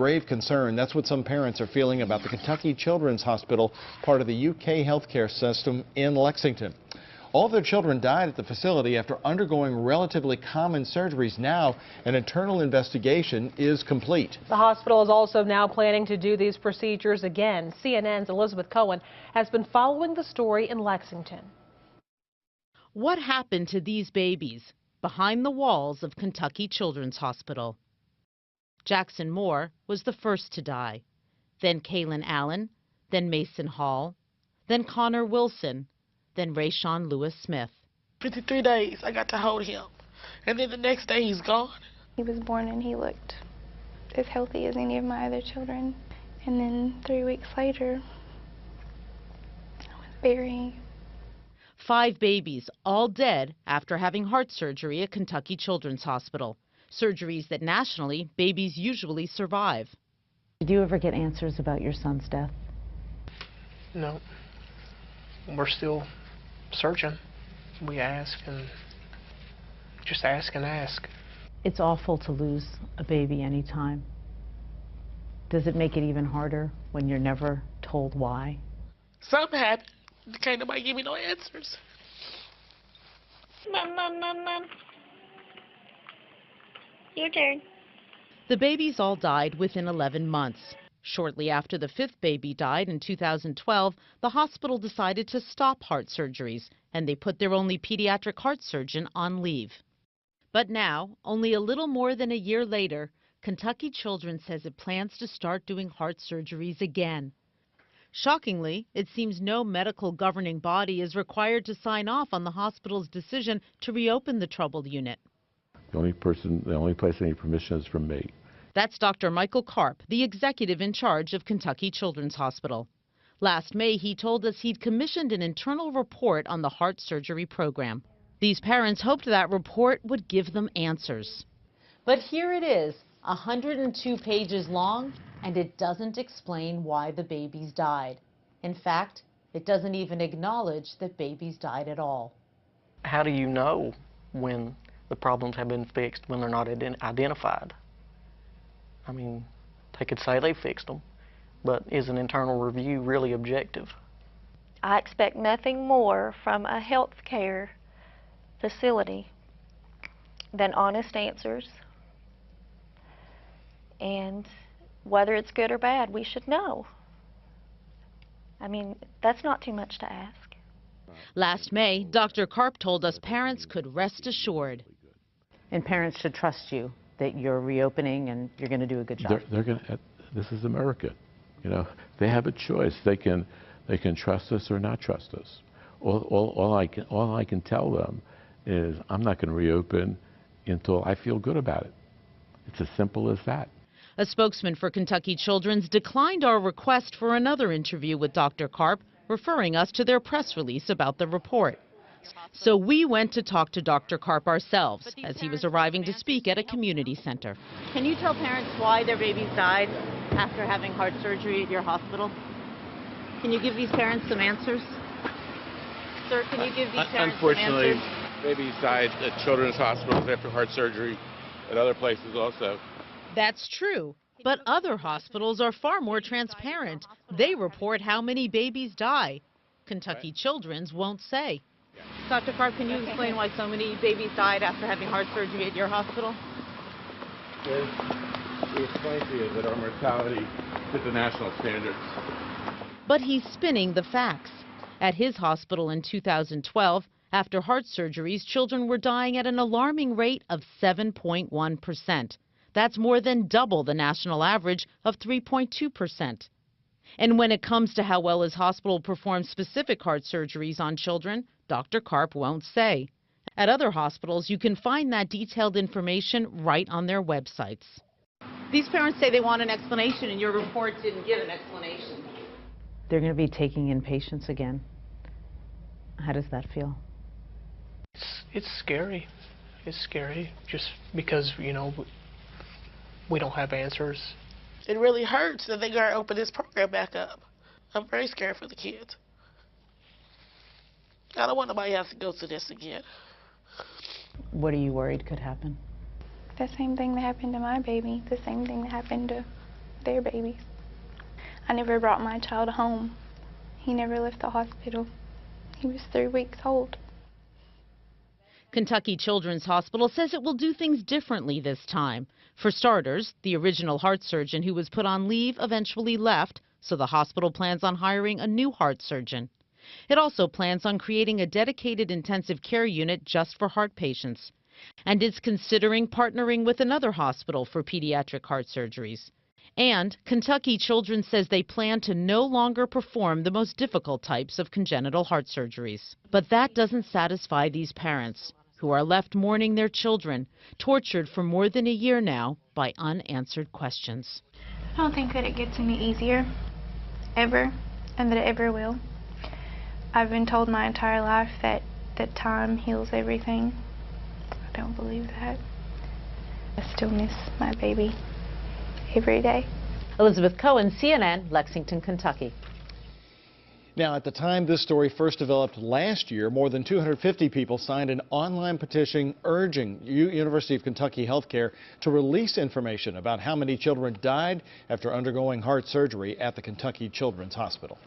grave concern. That's what some parents are feeling about the Kentucky Children's Hospital, part of the UK healthcare system in Lexington. All their children died at the facility after undergoing relatively common surgeries. Now, an internal investigation is complete. The hospital is also now planning to do these procedures again. CNN's Elizabeth Cohen has been following the story in Lexington. What happened to these babies behind the walls of Kentucky Children's Hospital? Jackson Moore was the first to die, then Kaylin Allen, then Mason Hall, then Connor Wilson, then Rayshawn Lewis Smith. 53 days I got to hold him, and then the next day he's gone. He was born and he looked as healthy as any of my other children. And then 3 weeks later, I was burying. 5 babies, all dead after having heart surgery at Kentucky Children's Hospital. Surgeries that nationally babies usually survive. Did you ever get answers about your son's death? No. We're still searching. We ask and just ask and ask. It's awful to lose a baby anytime. Does it make it even harder when you're never told why? Something happened. Can't nobody give me no answers. Mom. Your turn. The babies all died within 11 months. Shortly after the 5th baby died in 2012, the hospital decided to stop heart surgeries, and they put their only pediatric heart surgeon on leave. But now, only a little more than a year later, Kentucky Children says it plans to start doing heart surgeries again. Shockingly, it seems no medical governing body is required to sign off on the hospital's decision to reopen the troubled unit. The only place I need permission is from me. That's Dr. Michael Karp, the executive in charge of Kentucky Children's Hospital. Last May, he told us he'd commissioned an internal report on the heart surgery program. These parents hoped that report would give them answers. But here it is, 102 pages long, and it doesn't explain why the babies died. In fact, it doesn't even acknowledge that babies died at all. How do you know when the problems have been fixed when they're not identified? I mean, they could say they fixed them, but is an internal review really objective? I expect nothing more from a health care facility than honest answers. And whether it's good or bad, we should know. I mean, that's not too much to ask. Last May, Dr. Karp told us parents could rest assured. And parents should trust you that you're reopening and you're going to do a good job. This is America. You know, they have a choice. They can trust us or not trust us. All I can tell them is I'm not going to reopen until I feel good about it. It's as simple as that. A spokesman for Kentucky Children's declined our request for another interview with Dr. Karp, referring us to their press release about the report. So we went to talk to Dr. Karp ourselves as he was arriving to speak at a community center. Can you tell parents why their babies died after having heart surgery at your hospital? Can you give these parents some answers? Sir, can you give these parents some answers? Unfortunately, babies died at children's hospitals after heart surgery, at other places also. That's true, but other hospitals are far more transparent. They report how many babies die. Kentucky Children's won't say. Dr. Karp, can you explain why so many babies died after having heart surgery at your hospital? We explained to you that our mortality is the national standards. But he's spinning the facts. At his hospital in 2012, after heart surgeries, children were dying at an alarming rate of 7.1%. That's more than double the national average of 3.2%. And when it comes to how well his hospital performs specific heart surgeries on children, Dr. Karp won't say. At other hospitals, you can find that detailed information right on their websites. These parents say they want an explanation, and your report didn't give an explanation. They're going to be taking in patients again. How does that feel? It's scary. It's scary just because, you know, we don't have answers. It really hurts that they're going to open this program back up. I'm very scared for the kids. I don't want nobody else to go through this again. What are you worried could happen? The same thing that happened to my baby, the same thing that happened to their babies. I never brought my child home. He never left the hospital. He was 3 weeks old. Kentucky Children's Hospital says it will do things differently this time. For starters, the original heart surgeon who was put on leave eventually left, so the hospital plans on hiring a new heart surgeon. It also plans on creating a dedicated intensive care unit just for heart patients, and is considering partnering with another hospital for pediatric heart surgeries. And Kentucky Children says they plan to no longer perform the most difficult types of congenital heart surgeries. But that doesn't satisfy these parents, who are left mourning their children, tortured for more than a year now by unanswered questions. I don't think that it gets any easier, ever, and that it ever will. I've been told my entire life that time heals everything. I don't believe that. I still miss my baby every day. Elizabeth Cohen, CNN, Lexington, Kentucky. Now, at the time this story first developed last year, more than 250 people signed an online petition urging University of Kentucky Healthcare to release information about how many children died after undergoing heart surgery at the Kentucky Children's Hospital.